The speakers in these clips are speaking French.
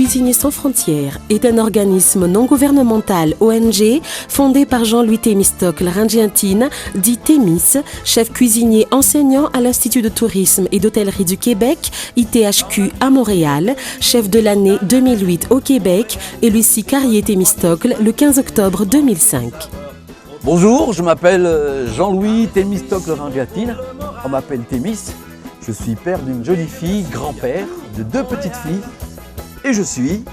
Cuisiniers sans frontières est un organisme non gouvernemental ONG fondé par Jean-Louis Thémistocle Rangiantine, dit Thémis, chef cuisinier enseignant à l'Institut de tourisme et d'hôtellerie du Québec, ITHQ à Montréal, chef de l'année 2008 au Québec, et Lucie Carrier-Thémistocle le 15 octobre 2005. Bonjour, je m'appelle Jean-Louis Thémistocle Rangiantine, on m'appelle Thémis. Je suis père d'une jolie fille, grand-père de 2 petites filles et je suis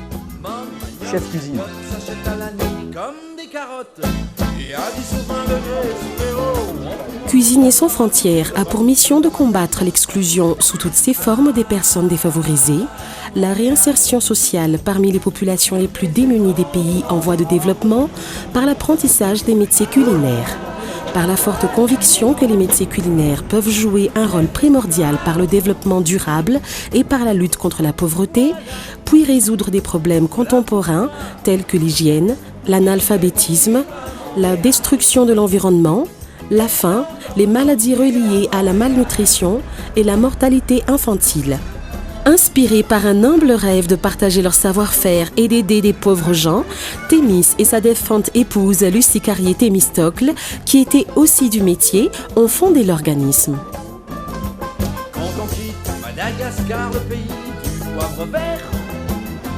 chef cuisinier. Cuisiniers sans frontières a pour mission de combattre l'exclusion sous toutes ses formes des personnes défavorisées, la réinsertion sociale parmi les populations les plus démunies des pays en voie de développement par l'apprentissage des métiers culinaires. Par la forte conviction que les métiers culinaires peuvent jouer un rôle primordial par le développement durable et par la lutte contre la pauvreté, puis résoudre des problèmes contemporains tels que l'hygiène, l'analphabétisme, la destruction de l'environnement, la faim, les maladies reliées à la malnutrition et la mortalité infantile. Inspirés par un humble rêve de partager leur savoir-faire et d'aider des pauvres gens, Thémis et sa défunte épouse Lucie Carrier-Thémistocle, qui était aussi du métier, ont fondé l'organisme. Quand on quitte Madagascar, le pays du poivre vert,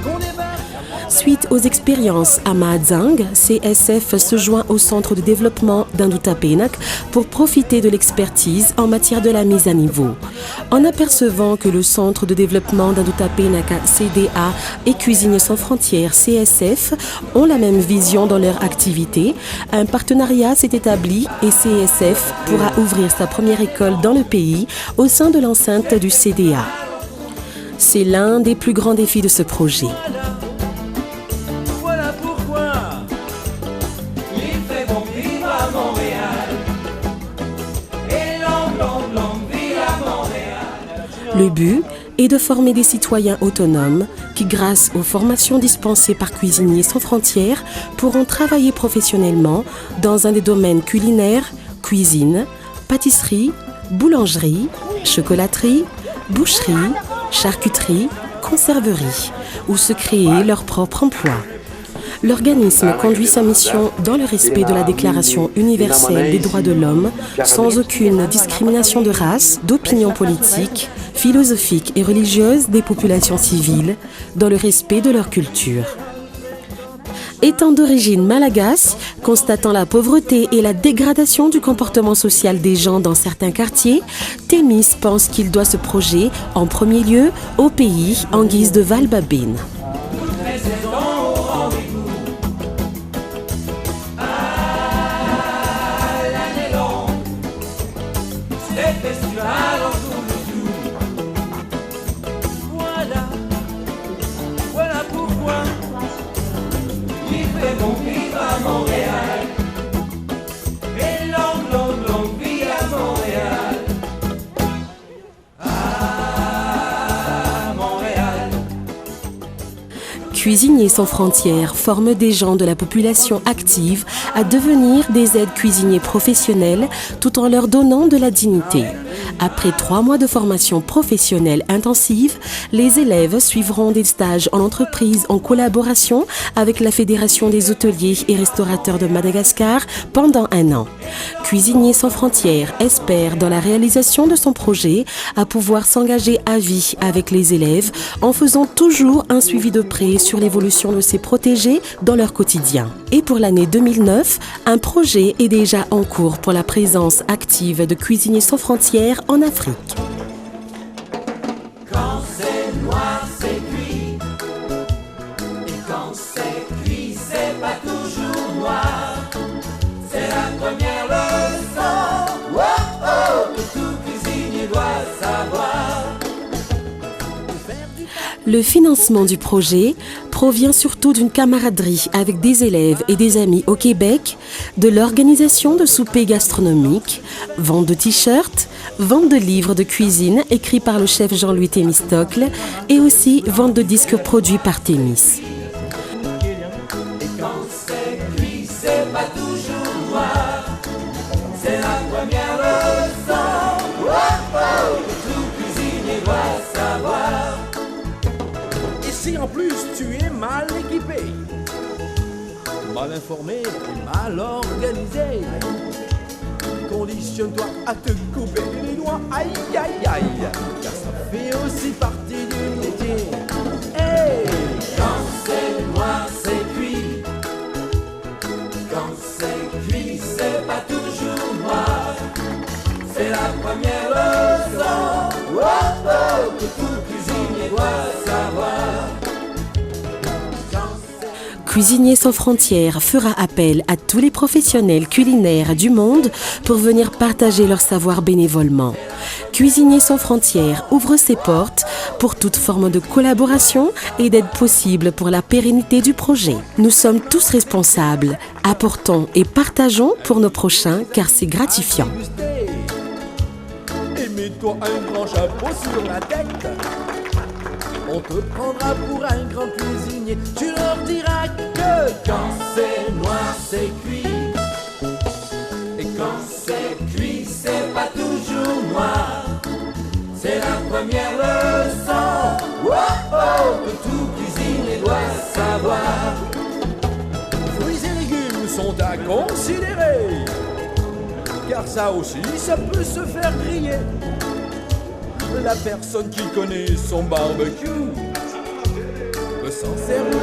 qu'on débarque. Suite aux expériences à Mahadzang, CSF se joint au Centre de développement d'Indutapenak pour profiter de l'expertise en matière de la mise à niveau. En apercevant que le Centre de développement d'Indutapenak, CDA, et Cuisiniers sans frontières, CSF, ont la même vision dans leur activité, un partenariat s'est établi et CSF pourra ouvrir sa première école dans le pays au sein de l'enceinte du CDA. C'est l'un des plus grands défis de ce projet. Le but est de former des citoyens autonomes qui, grâce aux formations dispensées par Cuisiniers sans frontières, pourront travailler professionnellement dans un des domaines culinaires, cuisine, pâtisserie, boulangerie, chocolaterie, boucherie, charcuterie, conserverie, ou se créer leur propre emploi. L'organisme conduit sa mission dans le respect de la Déclaration universelle des droits de l'homme, sans aucune discrimination de race, d'opinion politique, philosophique et religieuse des populations civiles, dans le respect de leur culture. Étant d'origine malgache, constatant la pauvreté et la dégradation du comportement social des gens dans certains quartiers, Thémis pense qu'il doit ce projet, en premier lieu, au pays en guise de Val-Babine. Voilà pourquoi il fait bon vivre à Montréal. Et longue vie à Montréal. À Montréal. Cuisiniers sans frontières forment des gens de la population active à devenir des aides cuisiniers professionnels tout en leur donnant de la dignité. Après 3 mois de formation professionnelle intensive, les élèves suivront des stages en entreprise en collaboration avec la Fédération des hôteliers et restaurateurs de Madagascar pendant 1 an. Cuisiniers sans frontières espère dans la réalisation de son projet à pouvoir s'engager à vie avec les élèves en faisant toujours un suivi de près sur l'évolution de ces protégés dans leur quotidien. Et pour l'année 2009, un projet est déjà en cours pour la présence active de Cuisiniers sans frontières en Afrique. Quand c'est noir, c'est cuit. Et quand c'est cuit, c'est pas toujours noir. C'est la première leçon. Oh oh, que tout cuisinier doit savoir. Le financement du projet provient surtout d'une camaraderie avec des élèves et des amis au Québec, de l'organisation de soupers gastronomiques, vente de t-shirts, vente de livres de cuisine écrits par le chef Jean-Louis Thémistocle et aussi vente de disques produits par Thémis. Et quand c'est cuit, c'est pas toujours noir. C'est la première leçon. Oh oh, que tout cuisinier doit savoir. plus tu es mal équipé, mal informé et mal organisé. Conditionne-toi à te couper les doigts, aïe aïe aïe, car ça fait aussi partie du métier. Hey, quand c'est noir, c'est cuit. Quand c'est cuit, c'est pas toujours noir. C'est la première leçon, oh, oh, que tout cuisinier doit savoir. Cuisiniers sans frontières fera appel à tous les professionnels culinaires du monde pour venir partager leur savoir bénévolement. Cuisiniers sans frontières ouvre ses portes pour toute forme de collaboration et d'aide possible pour la pérennité du projet. Nous sommes tous responsables, apportons et partageons pour nos prochains car c'est gratifiant. Et mets-toi un grand chapeau sur la tête. On te prendra pour un grand cuisinier. Tu leur diras que quand c'est noir, c'est cuit. Et quand c'est cuit, c'est pas toujours noir. C'est la première leçon, oh, oh, que tout cuisinier doit savoir. Fruits et légumes sont à considérer, car ça aussi, ça peut se faire griller. La personne qui connaît son barbecue peut s'en servir.